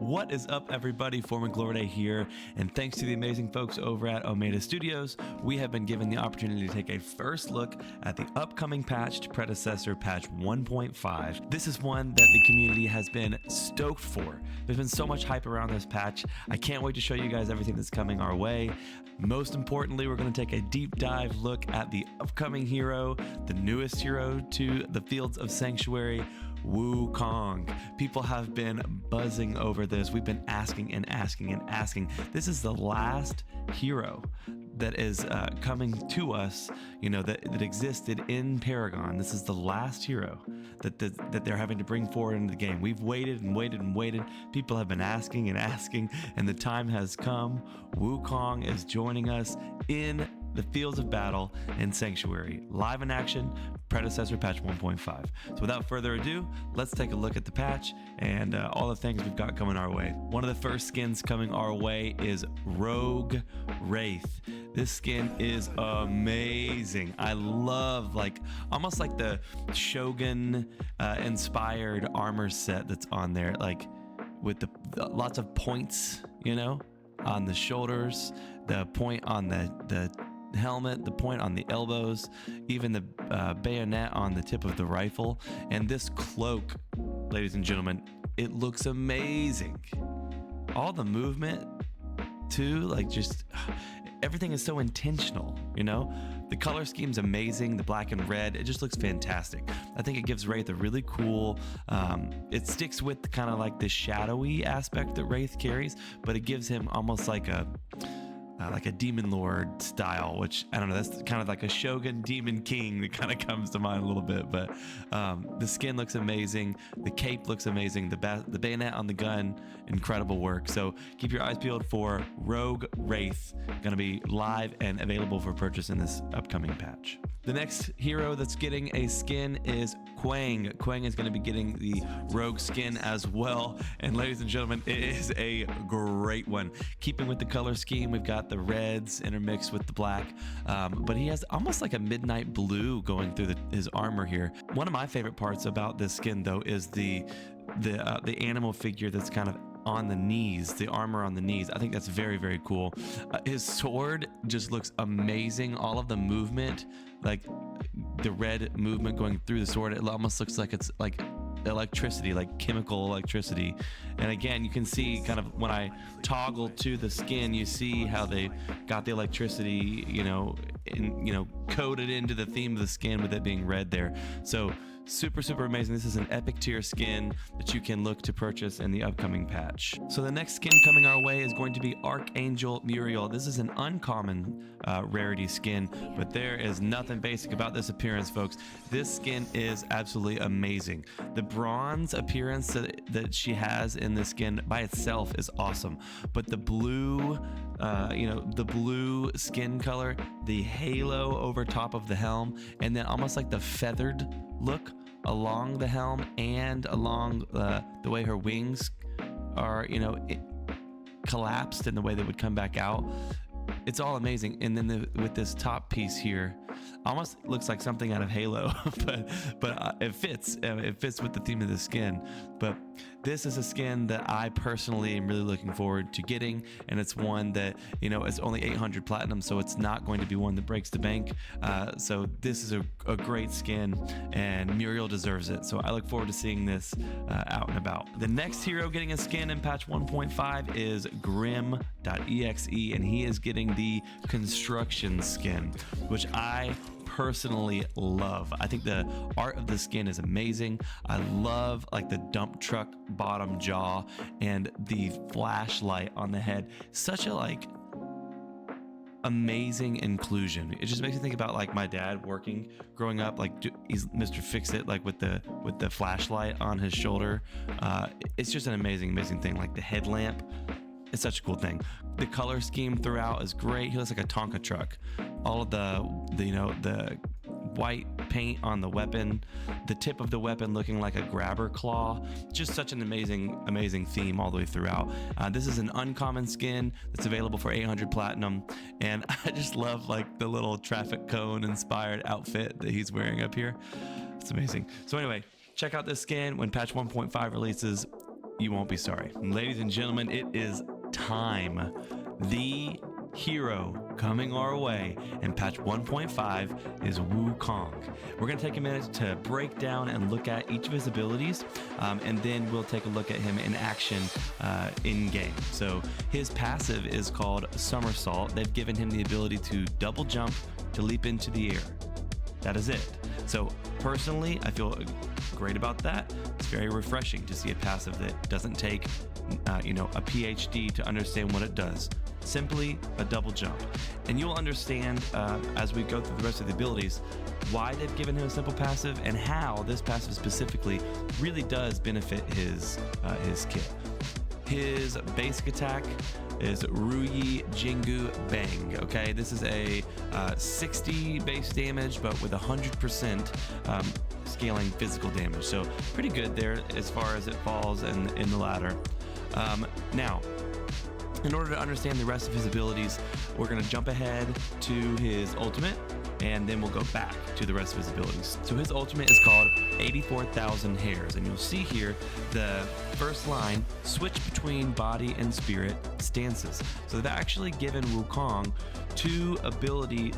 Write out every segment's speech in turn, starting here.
What is up, everybody? Foreman Gloriday here, and thanks to the amazing folks over at Omega Studios, we have been given the opportunity to take a first look at the upcoming patch to Predecessor patch 1.5. This is one that the community has been stoked for. There's been so much hype around this patch. I can't wait to show you guys everything that's coming our way. Most importantly, we're going to take a deep dive look at the upcoming hero, the newest hero to the Fields of Sanctuary, Wukong. People have been buzzing over this. We've been asking and asking and asking. This is the last hero that is coming to us, that existed in Paragon. This is the last hero that they're having to bring forward into the game. We've waited and waited and waited. People have been asking and asking, and the time has come. Wukong is joining us in the Fields of Battle in Sanctuary, live in action, Predecessor patch 1.5. So without further ado, let's take a look at the patch and all the things we've got coming our way. One of the first skins coming our way is Rogue Wraith. This skin is amazing. I love almost like the Shogun inspired armor set that's on there, like with the lots of points, on the shoulders, the point on the helmet, the point on the elbows, even the bayonet on the tip of the rifle. And this cloak, ladies and gentlemen, it looks amazing. All the movement too, just everything is so intentional. The color scheme's amazing, the black and red, it just looks fantastic. I think it gives Wraith a really cool, it sticks with kind of like the shadowy aspect that Wraith carries, but it gives him almost like a demon lord style, which I don't know, that's kind of like a Shogun demon king that kind of comes to mind a little bit. But the skin looks amazing, the cape looks amazing, the bayonet on the gun, incredible work. So keep your eyes peeled for Rogue Wraith, gonna be live and available for purchase in this upcoming patch. The next hero that's getting a skin is Quang. Quang is going to be getting the Rogue skin as well. And ladies and gentlemen, it is a great one. Keeping with the color scheme, we've got the reds intermixed with the black, but he has almost like a midnight blue going through his armor here. One of my favorite parts about this skin, though, is the animal figure that's kind of on the knees, the armor on the knees. I think that's very, very cool. His sword just looks amazing. All of the movement, like the red movement going through the sword, it almost looks like it's like electricity, like chemical electricity. And again, you can see kind of when I toggle to the skin, you see how they got the electricity, coded into the theme of the skin with it being red there. So super, super amazing. This is an epic tier skin that you can look to purchase in the upcoming patch. So the next skin coming our way is going to be Archangel Muriel. This is an uncommon rarity skin, but there is nothing basic about this appearance, folks. This skin is absolutely amazing. The bronze appearance that she has in this skin by itself is awesome, but the blue, the blue skin color, the halo over top of the helm, and then almost like the feathered look along the helm and along the way her wings are, collapsed in the way they would come back out. It's all amazing. And then with this top piece here, almost looks like something out of Halo, but it fits. It fits with the theme of the skin. But this is a skin that I personally am really looking forward to getting, and it's one that it's only 800 platinum, so it's not going to be one that breaks the bank. So this is a great skin, and Muriel deserves it. So I look forward to seeing this out and about. The next hero getting a skin in patch 1.5 is Grim.exe, and he is getting the construction skin, which I personally love. I think the art of the skin is amazing. I love the dump truck bottom jaw and the flashlight on the head. Such a amazing inclusion. It just makes me think about my dad working growing up, he's Mr. Fix-It, with the flashlight on his shoulder. It's just an amazing thing. The headlamp, it's such a cool thing. The color scheme throughout is great. He looks like a Tonka truck. All of the white paint on the weapon, the tip of the weapon looking like a grabber claw. Just such an amazing theme all the way throughout. This is an uncommon skin that's available for 800 platinum, and I just love the little traffic cone inspired outfit that he's wearing up here. It's amazing. So anyway, check out this skin when patch 1.5 releases. you won't be sorry. Ladies and gentlemen, it is time. The hero coming our way in patch 1.5 is Wukong. We're going to take a minute to break down and look at each of his abilities, and then we'll take a look at him in action in game. So his passive is called Somersault. They've given him the ability to double jump to leap into the air. That is it. So personally, I feel great about that. It's very refreshing to see a passive that doesn't take a PhD to understand what it does. Simply a double jump. And you'll understand as we go through the rest of the abilities why they've given him a simple passive and how this passive specifically really does benefit his kit. His basic attack is Ruyi Jingu Bang. Okay, this is a 60 base damage, but with 100% scaling physical damage. So pretty good there as far as it falls in the ladder. Now, in order to understand the rest of his abilities, we're going to jump ahead to his ultimate, and then we'll go back to the rest of his abilities. So his ultimate is called 84,000 Hairs, and you'll see here the first line, switch between body and spirit stances. So they've actually given Wukong two ability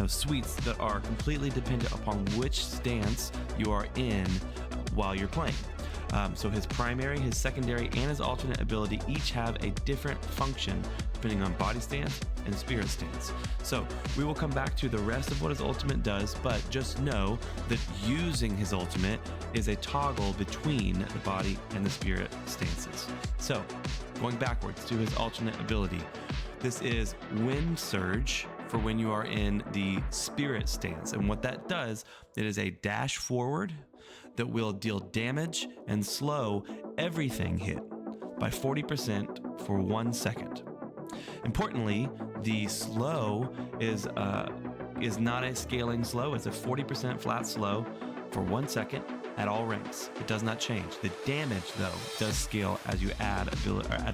suites that are completely dependent upon which stance you are in while you're playing. So his primary, his secondary, and his alternate ability each have a different function depending on body stance and spirit stance. So we will come back to the rest of what his ultimate does, but just know that using his ultimate is a toggle between the body and the spirit stances. So going backwards to his alternate ability, this is Wind Surge for when you are in the spirit stance. And what that does, it is a dash forward that will deal damage and slow everything hit by 40% for 1 second. Importantly, the slow is not a scaling slow. It's a 40% flat slow for 1 second at all ranks. It does not change. The damage, though, does scale as you add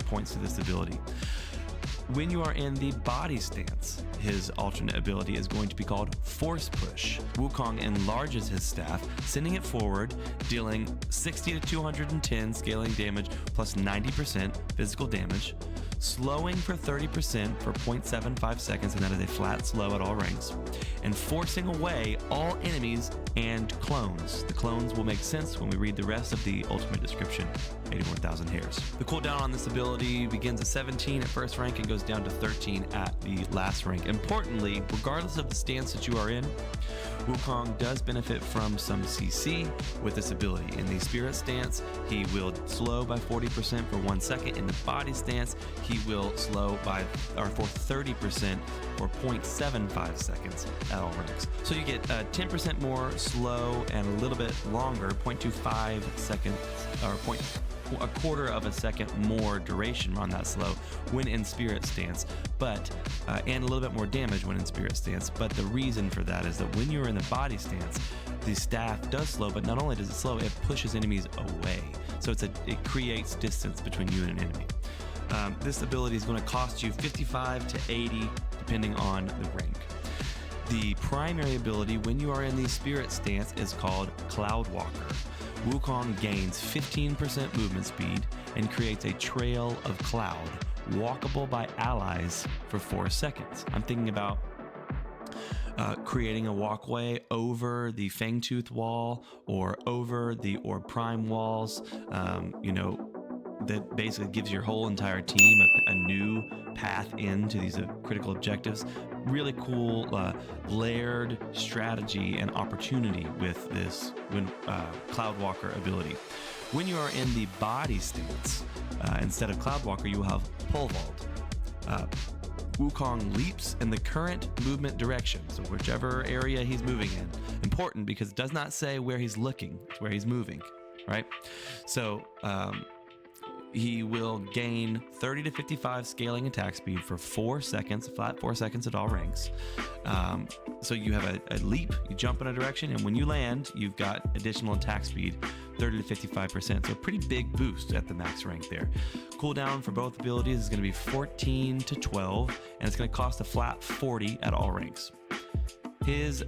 points to this ability. When you are in the body stance, his alternate ability is going to be called Force Push. Wukong enlarges his staff, sending it forward, dealing 60 to 210 scaling damage plus 90% physical damage, slowing for 30% for 0.75 seconds, and that is a flat slow at all ranks, and forcing away all enemies and clones. The clones will make sense when we read the rest of the ultimate description, 81,000 Hairs. The cooldown on this ability begins at 17 at first rank and goes down to 13 at the last rank. Importantly, regardless of the stance that you are in, Wukong does benefit from some CC with this ability. In the spirit stance, he will slow by 40% for 1 second. In the body stance, he will slow for 30% or 0.75 seconds at all ranks. So you get 10% more slow and a little bit longer, 0.25 seconds or a quarter of a second more duration on that slow when in spirit stance, but and a little bit more damage when in spirit stance. But the reason for that is that when you're in the body stance, the staff does slow, but not only does it slow, it pushes enemies away. So it creates distance between you and an enemy. This ability is going to cost you 55 to 80 depending on the rank. The primary ability when you are in the spirit stance is called Cloud Walker. Wukong gains 15% movement speed and creates a trail of cloud, walkable by allies for 4 seconds. I'm thinking about creating a walkway over the Fangtooth wall or over the Orb Prime walls, that basically gives your whole entire team a new path into these critical objectives. Really cool layered strategy and opportunity with this Cloudwalker ability. When you are in the body stance, instead of Cloudwalker, you will have Pole Vault. Wukong leaps in the current movement direction, so whichever area he's moving in. Important because it does not say where he's looking, it's where he's moving, right? So he will gain 30 to 55 scaling attack speed for 4 seconds, flat 4 seconds at all ranks. So you have a leap, you jump in a direction, and when you land, you've got additional attack speed, 30 to 55%. So a pretty big boost at the max rank there. Cooldown for both abilities is going to be 14 to 12, and it's going to cost a flat 40 at all ranks. His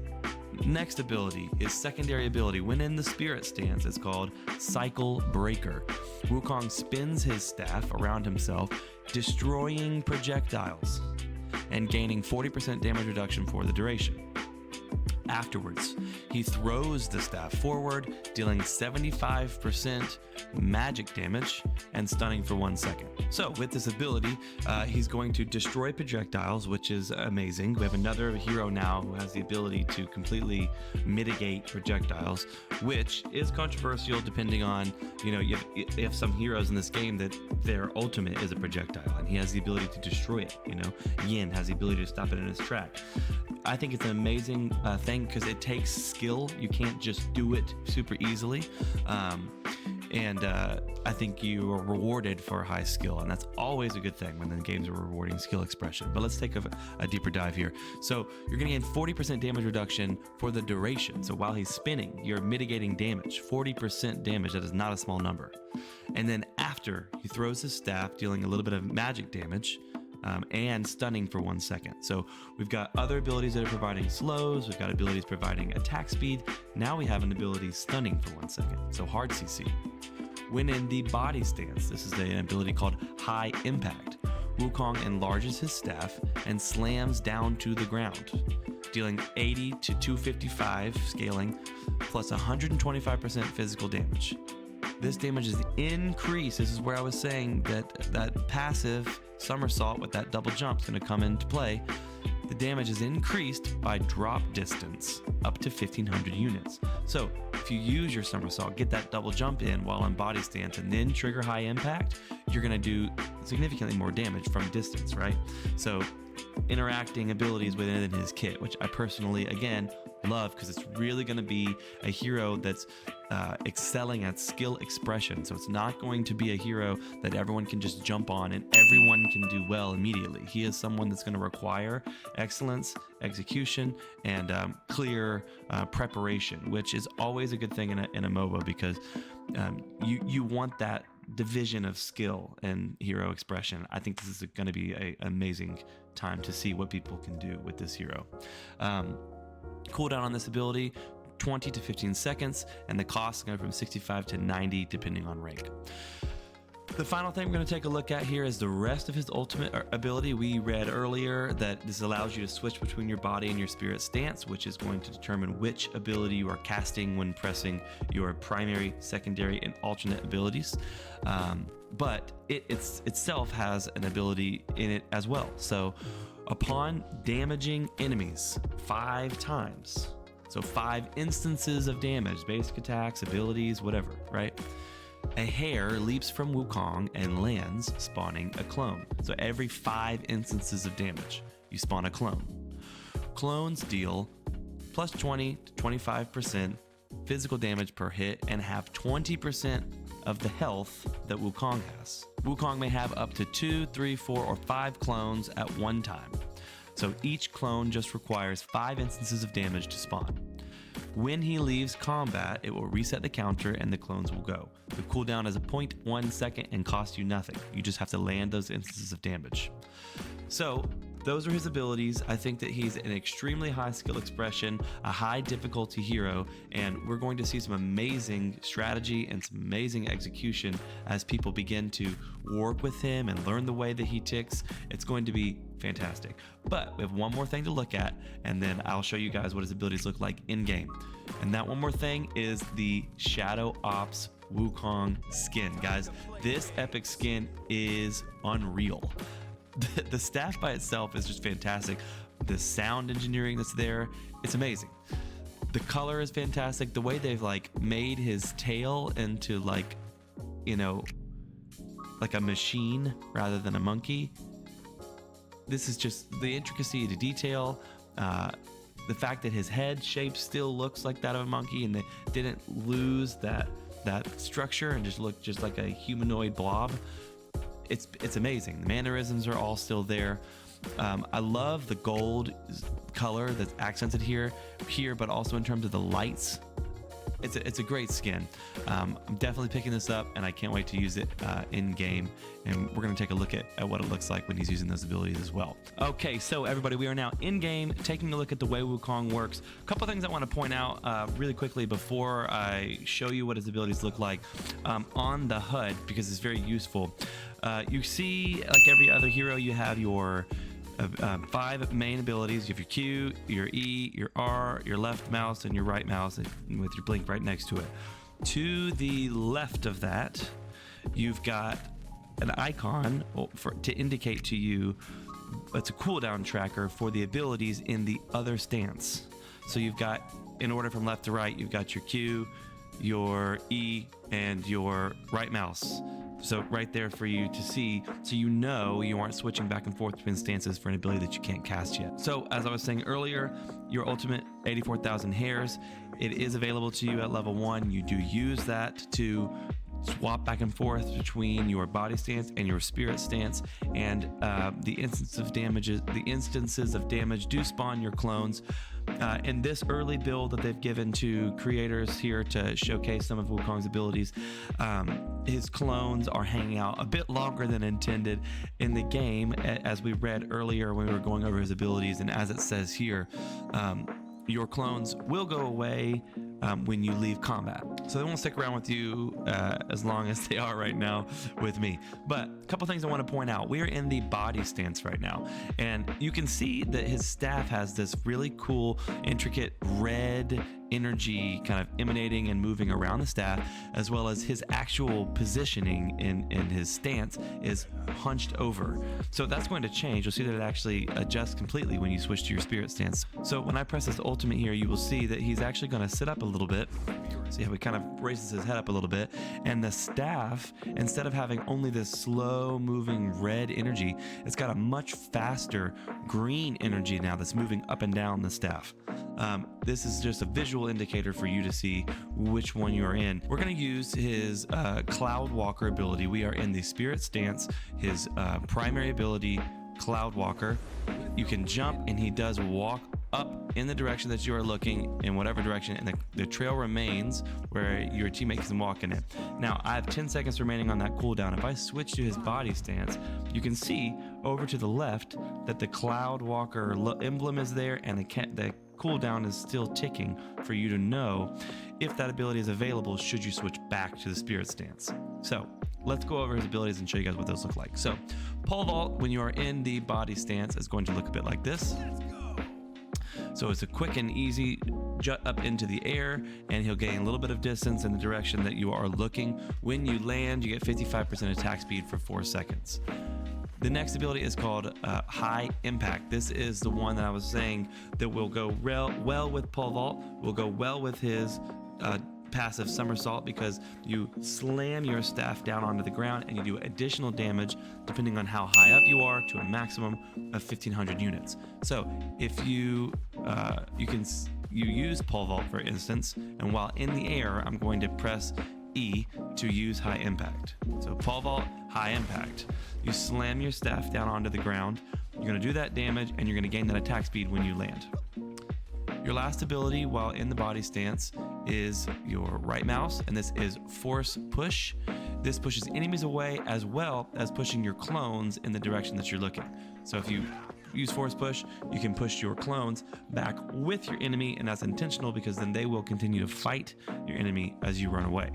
Next ability is secondary ability. When in the spirit stance, it's called Cycle Breaker. Wukong spins his staff around himself, destroying projectiles and gaining 40% damage reduction for the duration. Afterwards, he throws the staff forward, dealing 75% magic damage and stunning for 1 second. So with this ability, he's going to destroy projectiles, which is amazing. We have another hero now who has the ability to completely mitigate projectiles, which is controversial depending on, you have some heroes in this game that their ultimate is a projectile, and he has the ability to destroy it. Yin has the ability to stop it in its track. I think it's an amazing thing because it takes skill. You can't just do it super easily. I think you are rewarded for high skill, and that's always a good thing when the games are rewarding skill expression. But let's take a deeper dive here. So you're going to gain 40% damage reduction for the duration. So while he's spinning, you're mitigating damage. 40% damage, that is not a small number. And then after he throws his staff, dealing a little bit of magic damage, and stunning for 1 second. So we've got other abilities that are providing slows. We've got abilities providing attack speed. Now we have an ability stunning for 1 second. So hard CC. When in the body stance, this is an ability called High Impact. Wukong enlarges his staff and slams down to the ground, dealing 80 to 255 scaling, plus 125% physical damage. This damage is increased. This is where I was saying that passive somersault with that double jump is going to come into play. The damage is increased by drop distance up to 1,500 units. So if you use your somersault, get that double jump in while in body stance, and then trigger high impact, you're going to do significantly more damage from distance, right? So interacting abilities within his kit, which I personally, again, love because it's really going to be a hero that's excelling at skill expression. So it's not going to be a hero that everyone can just jump on and everyone can do well immediately. He is someone that's going to require excellence, execution, and clear preparation, which is always a good thing in a MOBA because you want that division of skill and hero expression. I think this is going to be an amazing time to see what people can do with this hero. Cooldown on this ability, 20 to 15 seconds, and the cost is going from 65 to 90 depending on rank. The final thing we're going to take a look at here is the rest of his ultimate ability. We read earlier that this allows you to switch between your body and your spirit stance, which is going to determine which ability you are casting when pressing your primary, secondary, and alternate abilities. But it itself has an ability in it as well. So upon damaging enemies 5 times, so 5 instances of damage, basic attacks, abilities, whatever, right? A hair leaps from Wukong and lands, spawning a clone. So every 5 instances of damage, you spawn a clone. Clones deal plus 20 to 25% physical damage per hit and have 20% of the health that Wukong has. Wukong may have up to 2, 3, 4, or 5 clones at one time. So each clone just requires 5 instances of damage to spawn. When he leaves combat, it will reset the counter and the clones will go. The cooldown is a 0.1 second and costs you nothing. You just have to land those instances of damage. So those are his abilities. I think that he's an extremely high skill expression, a high difficulty hero, and we're going to see some amazing strategy and some amazing execution as people begin to work with him and learn the way that he ticks. It's going to be fantastic. But we have one more thing to look at, and then I'll show you guys what his abilities look like in game. And that one more thing is the Shadow Ops Wukong skin. Guys, this epic skin is unreal. The staff by itself is just fantastic. The sound engineering that's there, it's amazing. The color is fantastic. The way they've made his tail into like a machine rather than a monkey. This is just the intricacy, the detail, the fact that his head shape still looks like that of a monkey and they didn't lose that structure and just look just like a humanoid blob. It's amazing. The mannerisms are all still there. I love the gold color that's accented here, but also in terms of the lights. it's a great skin. I'm definitely picking this up, and I can't wait to use it in game. And we're going to take a look at what it looks like when he's using those abilities as well. Okay, so everybody, we are now in game, taking a look at the way Wukong works. A couple things I want to point out really quickly before I show you what his abilities look like on the HUD, because it's very useful. You see, like every other hero, you have your 5 main abilities. You have your Q, your E, your R, your left mouse, and your right mouse, with your blink right next to it. To the left of that, you've got an icon to indicate to you it's a cooldown tracker for the abilities in the other stance. So you've got, in order from left to right, you've got your Q, your E, and your right mouse. So right there for you to see, so you know you aren't switching back and forth between stances for an ability that you can't cast yet. So as I was saying earlier, your ultimate 84,000 hairs, it is available to you at level 1. You do use that to swap back and forth between your body stance and your spirit stance, and the instances of damage do spawn your clones. In this early build that they've given to creators here to showcase some of Wukong's abilities, his clones are hanging out a bit longer than intended in the game, as we read earlier when we were going over his abilities, and as it says here, your clones will go away when you leave combat. So they won't stick around with you as long as they are right now with me. But a couple things I want to point out. We are in the body stance right now, and you can see that his staff has this really cool, intricate red energy kind of emanating and moving around the staff, as well as his actual positioning in his stance is hunched over. So that's going to change. You'll see that it actually adjusts completely when you switch to your spirit stance. So when I press this ultimate here, you will see that he's actually going to sit up a little bit. See how he kind of raises his head up a little bit, and the staff, instead of having only this slow moving red energy, it's got a much faster green energy now that's moving up and down the staff. This is just a visual indicator for you to see which one you are in. We're going to use his Cloud Walker ability. We are in the spirit stance, his primary ability, Cloud Walker. You can jump, and he does walk up in the direction that you are looking, in whatever direction, and the trail remains where your teammate can walk in it. Now, I have 10 seconds remaining on that cooldown. If I switch to his body stance, you can see over to the left that the Cloud Walker emblem is there, and the cooldown is still ticking for you to know if that ability is available should you switch back to the spirit stance. So let's go over his abilities and show you guys what those look like. So pole vault, when you are in the body stance, is going to look a bit like this. So it's a quick and easy jut up into the air, and he'll gain a little bit of distance in the direction that you are looking. When you land, you get 55% attack speed for 4 seconds. The next ability is called High Impact. This is the one that I was saying that will go well with pole vault, will go well with his passive somersault, because you slam your staff down onto the ground and you do additional damage depending on how high up you are, to a maximum of 1,500 units. So if you use pole vault, for instance, and while in the air, I'm going to press E to use High Impact. So pole vault, High Impact. You slam your staff down onto the ground. You're going to do that damage, and you're going to gain that attack speed when you land. Your last ability while in the body stance is your right mouse, and this is Force Push. This pushes enemies away as well as pushing your clones in the direction that you're looking. So if you use Force Push, you can push your clones back with your enemy, and that's intentional because then they will continue to fight your enemy as you run away.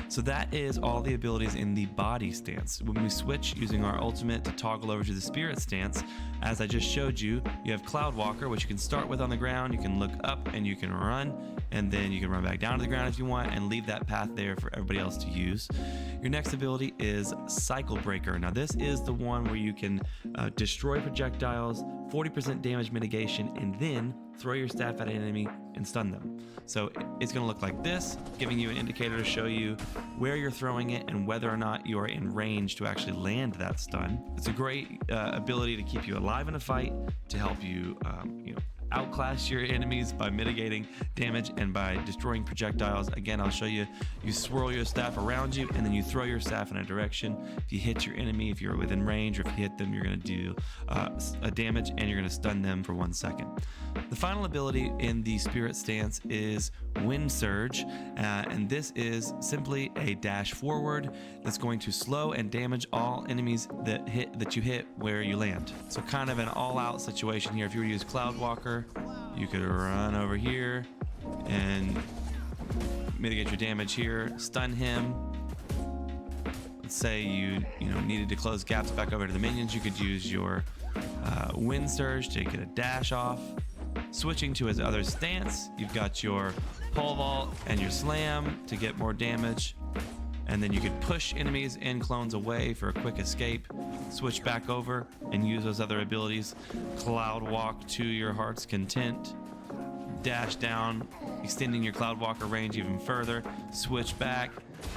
So that is all the abilities in the body stance. When we switch using our ultimate to toggle over to the spirit stance, as I just showed you, you have Cloud Walker, which you can start with on the ground. You can look up and you can run, and then you can run back down to the ground if you want and leave that path there for everybody else to use. Your next ability is Cycle Breaker. Now this is the one where you can destroy projectiles, 40% damage mitigation, and then throw your staff at an enemy and stun them. So it's going to look like this, giving you an indicator to show you where you're throwing it and whether or not you are in range to actually land that stun. It's a great ability to keep you alive in a fight, to help you, outclass your enemies by mitigating damage and by destroying projectiles. Again, I'll show you. You swirl your staff around you, and then you throw your staff in a direction. If you hit your enemy, if you're within range, or if you hit them, you're going to do a damage, and you're going to stun them for 1 second. The final ability in the Spirit stance is Wind Surge, and this is simply a dash forward that's going to slow and damage all enemies that you hit where you land. So kind of an all-out situation here. If you were to use Cloudwalker, you could run over here and mitigate your damage here, stun him. Let's say you needed to close gaps back over to the minions, you could use your Wind Surge to get a dash off. Switching to his other stance, you've got your Pole Vault and your Slam to get more damage. And then you could push enemies and clones away for a quick escape. Switch back over and use those other abilities. Cloud Walk to your heart's content. Dash down, extending your Cloud Walker range even further. Switch back,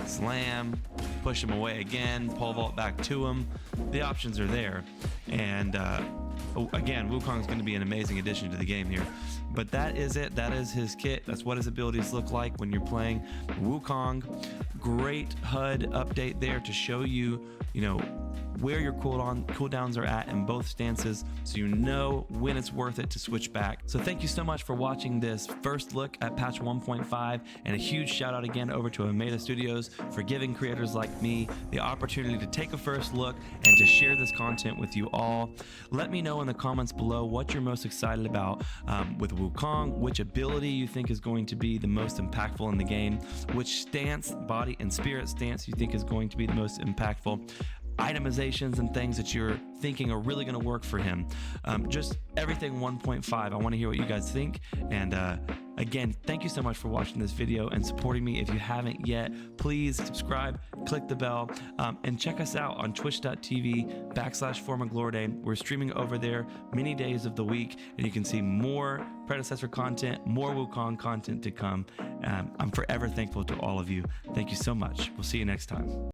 Slam, push him away again, Pole Vault back to him. The options are there. And again, Wukong is going to be an amazing addition to the game here. But that is it. That is his kit. That's what his abilities look like when you're playing Wukong. Great HUD update there to show you, where your cooldowns are at in both stances, so you know when it's worth it to switch back. So thank you so much for watching this first look at patch 1.5, and a huge shout out again over to Omeda Studios for giving creators like me the opportunity to take a first look and to share this content with you all. Let me know in the comments below what you're most excited about with Wukong, which ability you think is going to be the most impactful in the game, which stance, body and spirit stance you think is going to be the most impactful, itemizations and things that you're thinking are really going to work for him. Just everything 1.5. I want to hear what you guys think. And again, thank you so much for watching this video and supporting me. If you haven't yet, please subscribe, click the bell, and check us out on twitch.tv/FormaGloryDay. We're streaming over there many days of the week, and you can see more Predecessor content, more Wukong content to come. I'm forever thankful to all of you. Thank you so much. We'll see you next time.